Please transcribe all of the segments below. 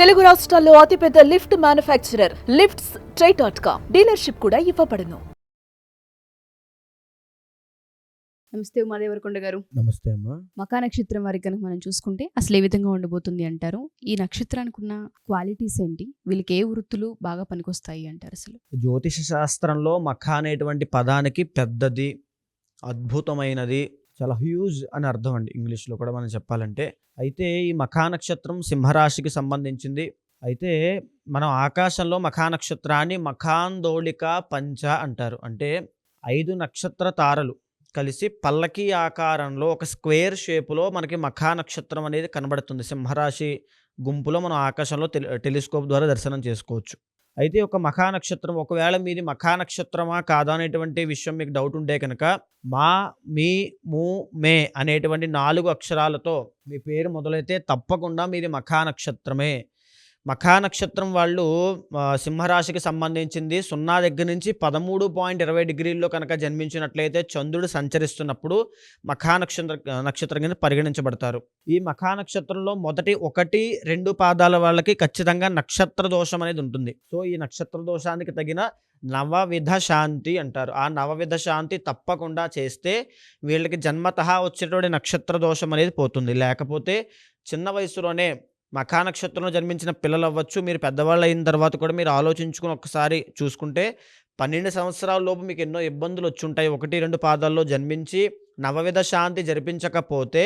తెలుగు రాష్ట్రాల్లో అతిపెద్ద lift manufacturer lifts ట్రై.com dealership కూడా ఇవ్వబడును. నమస్తే ఉమాదేవరకొండ గారు. నమస్తే అమ్మా. మఖా నక్షత్రం వారికి కనుక మనం చూసుకుంటే అసలు ఏ విధంగా ఉండబోతుంది అంటారు? ఈ నక్షత్రానికి ఉన్న క్వాలిటీస్ ఏంటి? వీళ్ళకి ఏ వృత్తులు బాగా పనికొస్తాయి అంటారు? అసలు జ్యోతిష శాస్త్రంలో మఖ అనేటువంటి పదానికి పెద్దది, అద్భుతమైనది, చాలా హ్యూజ్ అని అర్థం అండి ఇంగ్లీష్లో కూడా మనం చెప్పాలంటే. అయితే ఈ మఖా నక్షత్రం సింహరాశికి సంబంధించింది. అయితే మనం ఆకాశంలో మఖా నక్షత్రాన్ని మఖాందోళిక పంచ అంటారు. అంటే 5 నక్షత్ర తారలు కలిసి పల్లకి ఆకారంలో ఒక స్క్వేర్ షేపులో మనకి మఖా నక్షత్రం అనేది కనబడుతుంది. సింహరాశి గుంపులో మనం ఆకాశంలో టెలిస్కోప్ ద్వారా దర్శనం చేసుకోవచ్చు. అయితే ఒక మఖా నక్షత్రం, ఒకవేళ మీది మఖా నక్షత్రమా కాదా అనేటువంటి విషయం మీకు డౌట్ ఉంటే కనుక మా, మీ, ము, మే అనేటువంటి 4 అక్షరాలతో మీ పేరు మొదలైతే తప్పకుండా మీది మఖా నక్షత్రమే. మఖా నక్షత్రం వాళ్ళు సింహరాశికి సంబంధించింది 0 దగ్గర నుంచి 13.20 డిగ్రీల్లో కనుక జన్మించినట్లయితే చంద్రుడు సంచరిస్తున్నప్పుడు మఖా నక్షత్రం కింద పరిగణించబడతారు. ఈ మఖా నక్షత్రంలో మొదటి 1-2 పాదాల వాళ్ళకి ఖచ్చితంగా నక్షత్ర దోషం అనేది ఉంటుంది. సో ఈ నక్షత్ర దోషానికి తగిన నవవిధ శాంతి అంటారు. ఆ నవవిధ శాంతి తప్పకుండా చేస్తే వీళ్ళకి జన్మతః వచ్చేటువంటి నక్షత్ర దోషం అనేది పోతుంది. లేకపోతే చిన్న వయసులోనే మఖా నక్షత్రంలో జన్మించిన పిల్లలు అవ్వచ్చు, మీరు పెద్దవాళ్ళు అయిన తర్వాత కూడా మీరు ఆలోచించుకుని ఒక్కసారి చూసుకుంటే 12 సంవత్సరాల లోపు మీకు ఎన్నో ఇబ్బందులు వచ్చి ఉంటాయి. 1-2 పాదాల్లో జన్మించి నవవిధ శాంతి జరిపించకపోతే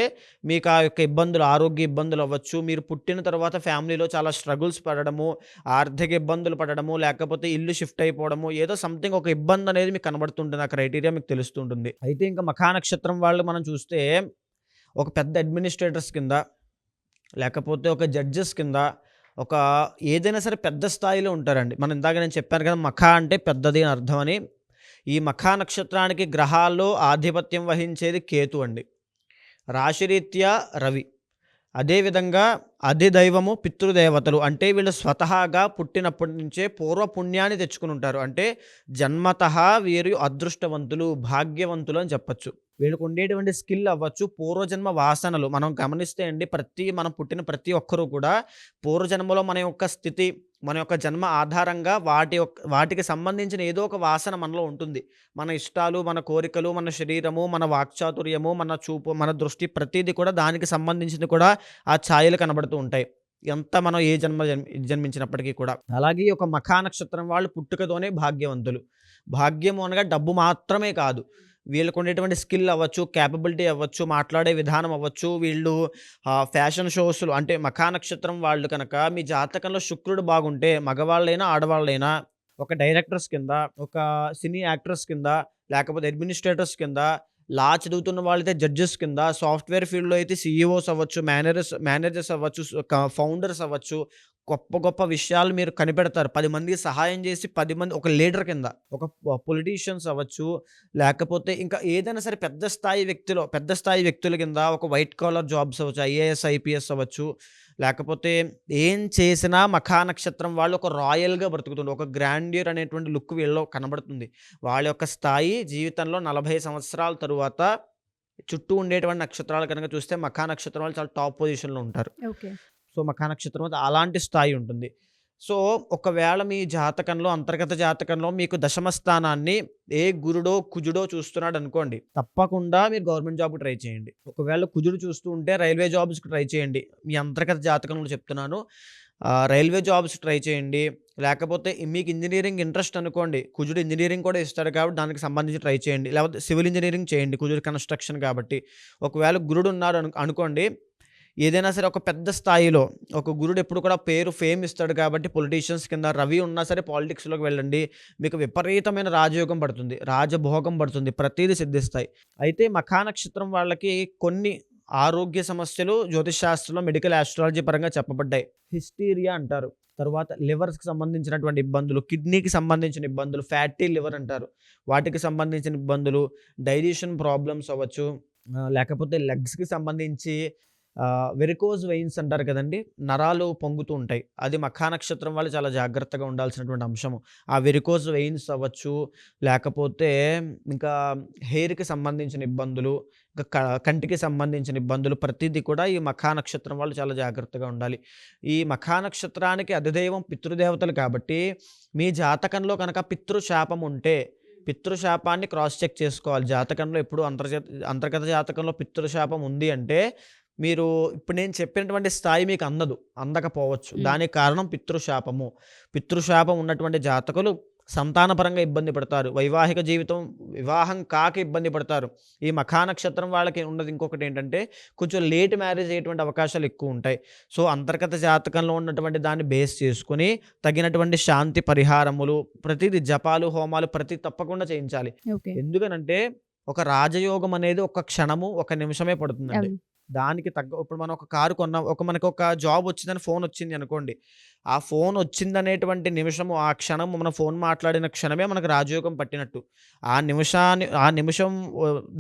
మీకు ఆ యొక్క ఇబ్బందులు, ఆరోగ్య ఇబ్బందులు అవ్వచ్చు. మీరు పుట్టిన తర్వాత ఫ్యామిలీలో చాలా స్ట్రగుల్స్ పడడము, ఆర్థిక ఇబ్బందులు పడడము, లేకపోతే ఇల్లు షిఫ్ట్ అయిపోవడము, ఏదో సంథింగ్ ఒక ఇబ్బంది అనేది మీకు కనబడుతుంటుంది. ఆ క్రైటీరియా మీకు తెలుస్తుంటుంది. అయితే ఇంకా మఖా నక్షత్రం వాళ్ళు మనం చూస్తే ఒక పెద్ద అడ్మినిస్ట్రేటర్స్ కింద, లేకపోతే ఒక జడ్జెస్ కింద, ఒక ఏదైనా సరే పెద్ద స్థాయిలో ఉంటారండి. మనం ఇందాక నేను చెప్పాను కదా మఖా అంటే పెద్దది అని అర్థం అని. ఈ మఖా నక్షత్రానికి గ్రహాల్లో ఆధిపత్యం వహించేది కేతు అండి, రాశిరీత్యా రవి, అదేవిధంగా అధిదైవము పితృదేవతలు. అంటే వీళ్ళు స్వతహాగా పుట్టినప్పటి నుంచే పూర్వపుణ్యాన్ని తెచ్చుకుని ఉంటారు. అంటే జన్మతః వీరు అదృష్టవంతులు, భాగ్యవంతులు అని చెప్పచ్చు. వీళ్ళకు ఉండేటువంటి స్కిల్ అవ్వచ్చు, పూర్వజన్మ వాసనలు. మనం గమనిస్తే అండి మనం పుట్టిన ప్రతి ఒక్కరూ కూడా పూర్వజన్మలో మన యొక్క స్థితి, మన యొక్క జన్మ ఆధారంగా వాటికి సంబంధించిన ఏదో ఒక వాసన మనలో ఉంటుంది. మన ఇష్టాలు, మన కోరికలు, మన శరీరము, మన వాక్చాతుర్యము, మన చూపు, మన దృష్టి, ప్రతిదీ కూడా దానికి సంబంధించింది కూడా ఆ ఛాయలు కనబడుతూ ఉంటాయి. ఎంత మనం ఏ జన్మించినప్పటికీ కూడా. అలాగే ఒక మఖా నక్షత్రం వాళ్ళు పుట్టుకతోనే భాగ్యవంతులు. భాగ్యము అనగా డబ్బు మాత్రమే కాదు, వీళ్ళకు ఉండేటువంటి స్కిల్ అవ్వచ్చు, క్యాపబిలిటీ అవ్వచ్చు, మాట్లాడే విధానం అవ్వచ్చు. వీళ్ళు ఫ్యాషన్ షోస్లు, అంటే మఖా నక్షత్రం వాళ్ళు కనుక మీ జాతకంలో శుక్రుడు బాగుంటే మగవాళ్ళైనా ఆడవాళ్ళైనా ఒక డైరెక్టర్స్ కింద, ఒక సినీ యాక్టర్స్ కింద, లేకపోతే అడ్మినిస్ట్రేటర్స్ కింద, లా చదువుతున్న వాళ్ళైతే జడ్జెస్ కింద, సాఫ్ట్వేర్ ఫీల్డ్లో అయితే సీఈఓస్ అవ్వచ్చు, మేనేజర్స్ అవ్వచ్చు, ఫౌండర్స్ అవ్వచ్చు. గొప్ప గొప్ప విషయాలు మీరు కనిపెడతారు. 10 మందికి సహాయం చేసి 10 మంది, ఒక లీడర్ కింద, ఒక పొలిటీషియన్స్ అవ్వచ్చు, లేకపోతే ఇంకా ఏదైనా సరే పెద్ద స్థాయి వ్యక్తుల కింద, ఒక వైట్ కాలర్ జాబ్స్ అవ్వచ్చు, ఐఏఎస్ ఐపీఎస్ అవ్వచ్చు. లేకపోతే ఏం చేసినా మఖా నక్షత్రం వాళ్ళు ఒక రాయల్గా బ్రతుకుతుంది. ఒక గ్రాండ్యూర్ అనేటువంటి లుక్ వీళ్ళలో కనబడుతుంది. వాళ్ళ యొక్క స్థాయి జీవితంలో 40 సంవత్సరాల తరువాత చుట్టూ ఉండేటువంటి నక్షత్రాలు కనుక చూస్తే మఖా నక్షత్రం వాళ్ళు చాలా టాప్ పొజిషన్లో ఉంటారు. ఓకే. సో మఖా నక్షత్రం అలాంటి స్థాయి ఉంటుంది. సో ఒకవేళ మీ జాతకంలో, అంతర్గత జాతకంలో మీకు దశమ స్థానాన్ని ఏ గురుడో కుజుడో చూస్తున్నాడు అనుకోండి, తప్పకుండా మీరు గవర్నమెంట్ జాబ్ ట్రై చేయండి. ఒకవేళ కుజుడు చూస్తూ ఉంటే రైల్వే జాబ్స్కి ట్రై చేయండి. మీ అంతర్గత జాతకంలో చెప్తున్నాను, రైల్వే జాబ్స్ ట్రై చేయండి. లేకపోతే మీకు ఇంజనీరింగ్ ఇంట్రెస్ట్ అనుకోండి, కుజుడు ఇంజనీరింగ్ కూడా ఇస్తాడు కాబట్టి దానికి సంబంధించి ట్రై చేయండి. లేకపోతే సివిల్ ఇంజనీరింగ్ చేయండి, కుజుడు కన్స్ట్రక్షన్ కాబట్టి. ఒకవేళ గురుడు ఉన్నారు అనుకోండి, ఏదైనా సరే ఒక పెద్ద స్థాయిలో ఒక గురుడు ఎప్పుడు కూడా ఫేమ్ ఇస్తాడు కాబట్టి పొలిటీషియన్స్ కింద, రవి ఉన్నా సరే పాలిటిక్స్లోకి వెళ్ళండి. మీకు విపరీతమైన రాజయోగం పడుతుంది, రాజభోగం పడుతుంది, ప్రతిదీ సిద్ధిస్తాయి. అయితే మఖా నక్షత్రం వాళ్ళకి కొన్ని ఆరోగ్య సమస్యలు జ్యోతిషాస్త్రంలో, మెడికల్ ఆస్ట్రాలజీ పరంగా చెప్పబడ్డాయి. హిస్టీరియా అంటారు, తర్వాత లివర్స్కి సంబంధించినటువంటి ఇబ్బందులు, కిడ్నీకి సంబంధించిన ఇబ్బందులు, ఫ్యాటీ లివర్ అంటారు, వాటికి సంబంధించిన ఇబ్బందులు, డైజెషన్ ప్రాబ్లమ్స్ అవ్వచ్చు, లేకపోతే లెగ్స్కి సంబంధించి వెరికోజ్ వెయిన్స్ అంటారు కదండి, నరాలు పొంగుతూ ఉంటాయి. అది మఖా నక్షత్రం వాళ్ళు చాలా జాగ్రత్తగా ఉండాల్సినటువంటి అంశము. ఆ వెరికోజ్ వెయిన్స్ అవ్వచ్చు, లేకపోతే ఇంకా హెయిర్కి సంబంధించిన ఇబ్బందులు, ఇంకా కంటికి సంబంధించిన ఇబ్బందులు, ప్రతిదీ కూడా ఈ మఖా నక్షత్రం వాళ్ళు చాలా జాగ్రత్తగా ఉండాలి. ఈ మఖా నక్షత్రానికి అధిదైవం పితృదేవతలు కాబట్టి మీ జాతకంలో కనుక పితృశాపం ఉంటే పితృశాపాన్ని క్రాస్ చెక్ చేసుకోవాలి. జాతకంలో ఎప్పుడు అంతర్గత జాతకంలో పితృశాపం ఉంది అంటే మీరు ఇప్పుడు నేను చెప్పినటువంటి స్థాయి మీకు అందకపోవచ్చు. దానికి కారణం పితృశాపము. పితృశాపం ఉన్నటువంటి జాతకులు సంతానపరంగా ఇబ్బంది పడతారు, వైవాహిక జీవితం వివాహం కాక ఇబ్బంది పడతారు. ఈ మఖా నక్షత్రం వాళ్ళకి ఉన్నది ఇంకొకటి ఏంటంటే కొంచెం లేట్ మ్యారేజ్ అయ్యేటువంటి అవకాశాలు ఎక్కువ ఉంటాయి. సో అంతర్గత జాతకంలో ఉన్నటువంటి దాన్ని బేస్ చేసుకుని తగినటువంటి శాంతి పరిహారములు, ప్రతిదీ జపాలు హోమాలు తప్పకుండా చేయించాలి. ఎందుకనంటే ఒక రాజయోగం అనేది ఒక క్షణము ఒక నిమిషమే పడుతుందండి. దానికి తగ్గ ఇప్పుడు మనం ఒక కారు కొన్నాం, మనకు ఒక జాబ్ వచ్చిందని ఫోన్ వచ్చింది అనుకోండి, ఆ ఫోన్ వచ్చిందనేటువంటి నిమిషము, ఆ క్షణం మన ఫోన్ మాట్లాడిన క్షణమే మనకు రాజయోగం పట్టినట్టు. ఆ నిమిషం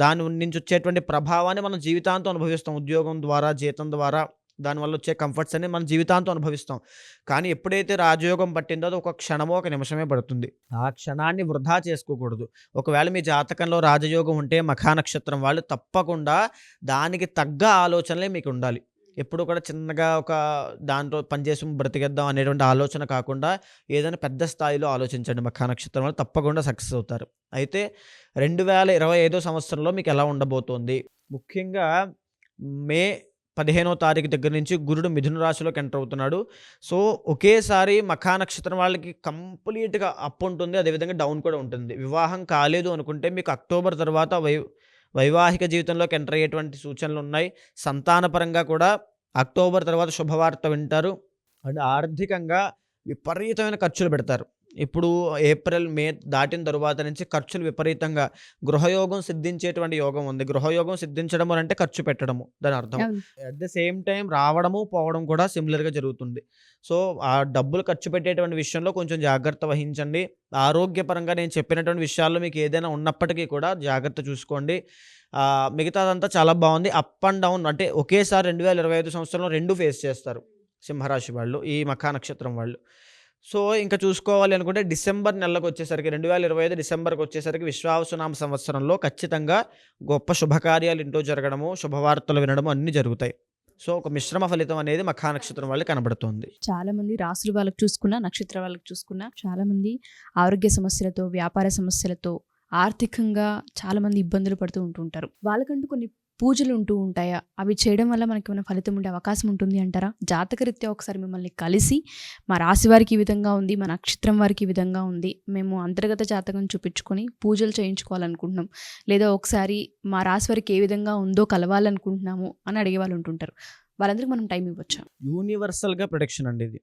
దాని నుంచి వచ్చేటువంటి ప్రభావాన్ని మనం జీవితాంతం అనుభవిస్తాం. ఉద్యోగం ద్వారా, జీతం ద్వారా, దానివల్ల వచ్చే కంఫర్ట్స్ అన్ని మనం జీవితాంతం అనుభవిస్తాం. కానీ ఎప్పుడైతే రాజయోగం పట్టిందో అది ఒక క్షణమో ఒక నిమిషమే పడుతుంది. ఆ క్షణాన్ని వృధా చేసుకోకూడదు. ఒకవేళ మీ జాతకంలో రాజయోగం ఉంటే మఖా నక్షత్రం వాళ్ళు తప్పకుండా దానికి తగ్గ ఆలోచనలే మీకు ఉండాలి. ఎప్పుడు కూడా చిన్నగా ఒక దాంట్లో పనిచేసి బ్రతికేద్దాం అనేటువంటి ఆలోచన కాకుండా ఏదైనా పెద్ద స్థాయిలో ఆలోచించండి. మఖా నక్షత్రం వాళ్ళు తప్పకుండా సక్సెస్ అవుతారు. అయితే 2025 సంవత్సరంలో మీకు ఎలా ఉండబోతోంది? ముఖ్యంగా మే 15వ తారీఖు దగ్గర నుంచి గురుడు మిథున రాశిలోకి ఎంటర్ అవుతున్నాడు. సో ఒకేసారి మఖా నక్షత్రం వాళ్ళకి కంప్లీట్గా అప్ ఉంటుంది, అదేవిధంగా డౌన్ కూడా ఉంటుంది. వివాహం కాలేదు అనుకుంటే మీకు అక్టోబర్ తర్వాత వైవాహిక జీవితంలోకి ఎంటర్ అయ్యేటువంటి సూచనలు ఉన్నాయి. సంతానపరంగా కూడా అక్టోబర్ తర్వాత శుభవార్త వింటారు. అండ్ ఆర్థికంగా విపరీతమైన ఖర్చులు పెడతారు. ఇప్పుడు ఏప్రిల్ మే దాటిన తరువాత నుంచి ఖర్చులు విపరీతంగా, గృహయోగం సిద్ధించేటువంటి యోగం ఉంది. గృహయోగం సిద్ధించడము అంటే ఖర్చు పెట్టడము దాని అర్థం. అట్ ద సేమ్ టైం రావడము పోవడం కూడా సిమిలర్గా జరుగుతుంది. సో ఆ డబ్బులు ఖర్చు పెట్టేటువంటి విషయంలో కొంచెం జాగ్రత్త వహించండి. ఆరోగ్యపరంగా నేను చెప్పినటువంటి విషయాల్లో మీకు ఏదైనా ఉన్నప్పటికీ కూడా జాగ్రత్త చూసుకోండి. మిగతాదంతా చాలా బాగుంది. అప్ అండ్ డౌన్ అంటే ఒకేసారి 2025 సంవత్సరంలో 2 ఫేస్ చేస్తారు సింహరాశి వాళ్ళు, ఈ మఖా నక్షత్రం వాళ్ళు. సో ఇంకా చూసుకోవాలి అనుకుంటే డిసెంబర్ నెలకు వచ్చేసరికి 2025 డిసెంబర్కి వచ్చేసరికి విశ్వావసునామ సంవత్సరంలో ఖచ్చితంగా గొప్ప శుభకార్యాలు ఇంట్లో జరగడము, శుభవార్తలు వినడము అన్నీ జరుగుతాయి. సో ఒక మిశ్రమ ఫలితం అనేది మఖా నక్షత్రం వాళ్ళకి కనబడుతుంది. చాలా మంది రాసులు వాళ్ళకి చూసుకున్నా, నక్షత్ర వాళ్ళకి చూసుకున్నా, చాలా మంది ఆరోగ్య సమస్యలతో, వ్యాపార సమస్యలతో, ఆర్థికంగా చాలా మంది ఇబ్బందులు పడుతూ ఉంటుంటారు. వాళ్ళకంటూ కొన్ని పూజలు ఉంటూ ఉంటాయా? అవి చేయడం వల్ల మనకి ఏమైనా ఫలితం ఉండే అవకాశం ఉంటుంది అంటారా? జాతకరీత్యా ఒకసారి మిమ్మల్ని కలిసి మా రాశి వారికి ఈ విధంగా ఉంది, మా నక్షత్రం వారికి ఈ విధంగా ఉంది, మేము అంతర్గత జాతకం చూపించుకొని పూజలు చేయించుకోవాలనుకుంటున్నాం, లేదా ఒకసారి మా రాశి వారికి ఏ విధంగా ఉందో కలవాలనుకుంటున్నాము అని అడిగే వాళ్ళు ఉంటుంటారు. వాళ్ళందరికీ మనం టైం ఇవ్వచ్చా? యూనివర్సల్గా ప్రొడక్షన్ అండి ఇది.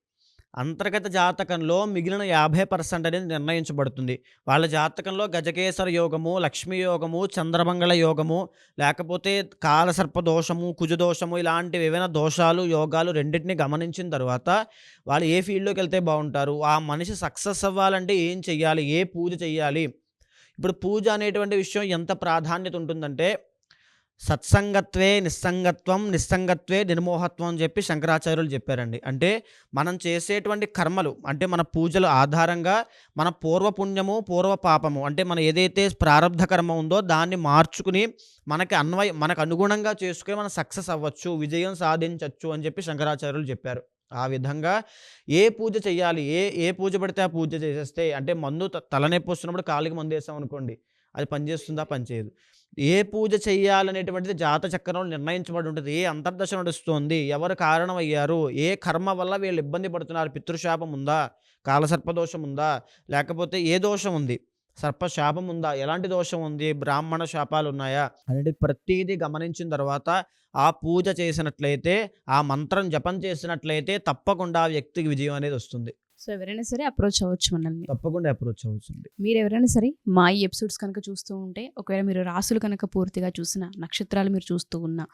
అంతర్గత జాతకంలో మిగిలిన 50% అనేది నిర్ణయించబడుతుంది. వాళ్ళ జాతకంలో గజకేసర యోగము, లక్ష్మీ యోగము, చంద్రమంగళ యోగము, లేకపోతే కాలసర్ప దోషము, కుజదోషము, ఇలాంటివి ఏవైనా దోషాలు, యోగాలు రెండింటిని గమనించిన తర్వాత వాళ్ళు ఏ ఫీల్డ్లోకి వెళ్తే బాగుంటారు, ఆ మనిషి సక్సెస్ అవ్వాలంటే ఏం చెయ్యాలి, ఏ పూజ చెయ్యాలి. ఇప్పుడు పూజ అనేటువంటి విషయం ఎంత ప్రాధాన్యత ఉంటుందంటే సత్సంగత్వే నిస్సంగత్వం, నిస్సంగత్వే నిర్మోహత్వం అని చెప్పి శంకరాచార్యులు చెప్పారండి. అంటే మనం చేసేటువంటి కర్మలు, అంటే మన పూజల ఆధారంగా మన పూర్వపుణ్యము, పూర్వ పాపము, అంటే మన ఏదైతే ప్రారబ్ధ కర్మ ఉందో దాన్ని మార్చుకుని మనకు అనుగుణంగా చేసుకుని మనం సక్సెస్ అవ్వచ్చు, విజయం సాధించవచ్చు అని చెప్పి శంకరాచార్యులు చెప్పారు. ఆ విధంగా ఏ పూజ చెయ్యాలి, ఏ పూజ పడితే ఆ పూజ చేసేస్తే, అంటే మందు తలనొప్పి వస్తున్నప్పుడు కాలికి మందు వేసాం అనుకోండి, అది పనిచేస్తుందా? పనిచేయదు. ఏ పూజ చెయ్యాలనేటువంటిది జాత చక్రంలో నిర్ణయించబడి ఉంటుంది. ఏ అంతర్దశ నడుస్తుంది, ఎవరు కారణమయ్యారు, ఏ కర్మ వల్ల వీళ్ళు ఇబ్బంది పడుతున్నారు, పితృశాపం ఉందా, కాలసర్పదోషం ఉందా, లేకపోతే ఏ దోషం ఉంది, సర్పశాపం ఉందా, ఎలాంటి దోషం ఉంది, బ్రాహ్మణ శాపాలు ఉన్నాయా అనేది ప్రతిదీ గమనించిన తర్వాత ఆ పూజ చేసినట్లయితే, ఆ మంత్రం జపం చేసినట్లయితే తప్పకుండా ఆ వ్యక్తికి విజయం అనేది వస్తుంది. సో ఎవరైనా సరే అప్రోచ్ అవ్వచ్చు మనల్ని. తప్పకుండా అప్రోచ్ అవ్వచ్చు. మీరు ఎవరైనా సరే మా ఈ ఎపిసోడ్స్ కనుక చూస్తూ ఉంటే, ఒకవేళ మీరు రాసులు కనుక పూర్తిగా చూసినా, నక్షత్రాలు మీరు చూస్తూ ఉన్నా,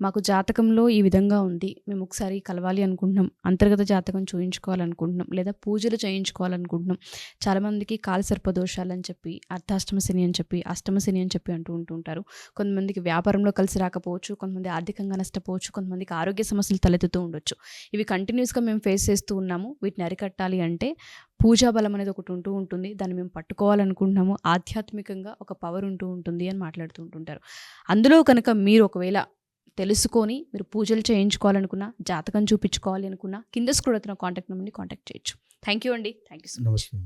మాకు జాతకంలో ఈ విధంగా ఉంది, మేము ఒకసారి కలవాలి అనుకుంటున్నాం, అంతర్గత జాతకం చూయించుకోవాలనుకుంటున్నాం, లేదా పూజలు చేయించుకోవాలనుకుంటున్నాం. చాలామందికి కాలసర్ప దోషాలు అని చెప్పి, అర్ధాష్టమ శని అని చెప్పి, అష్టమ శని అని చెప్పి అంటూ ఉంటారు. కొంతమందికి వ్యాపారంలో కలిసి రాకపోవచ్చు, కొంతమంది ఆర్థికంగా నష్టపోవచ్చు, కొంతమందికి ఆరోగ్య సమస్యలు తలెత్తుతూ ఉండొచ్చు. ఇవి కంటిన్యూస్గా మేము ఫేస్ చేస్తూ ఉన్నాము. వీటిని అరికట్టాలి అంటే పూజా బలం అనేది ఒకటి ఉంటూ ఉంటుంది, దాన్ని మేము పట్టుకోవాలనుకుంటున్నాము, ఆధ్యాత్మికంగా ఒక పవర్ ఉంటూ ఉంటుంది అని మాట్లాడుతూ ఉంటుంటారు. అందులో కనుక మీరు ఒకవేళ తెలుసుకొని మీరు పూజలు చేయించుకోవాలనుకున్నా, జాతకం చూపించుకోవాలి అనుకున్నా, కింద స్క్రోల్ అవుతున్న కాంటాక్ట్ నెంబర్ని కాంటాక్ట్ చేయొచ్చు. థ్యాంక్ యూ అండి. Thank you so much. నమస్తే.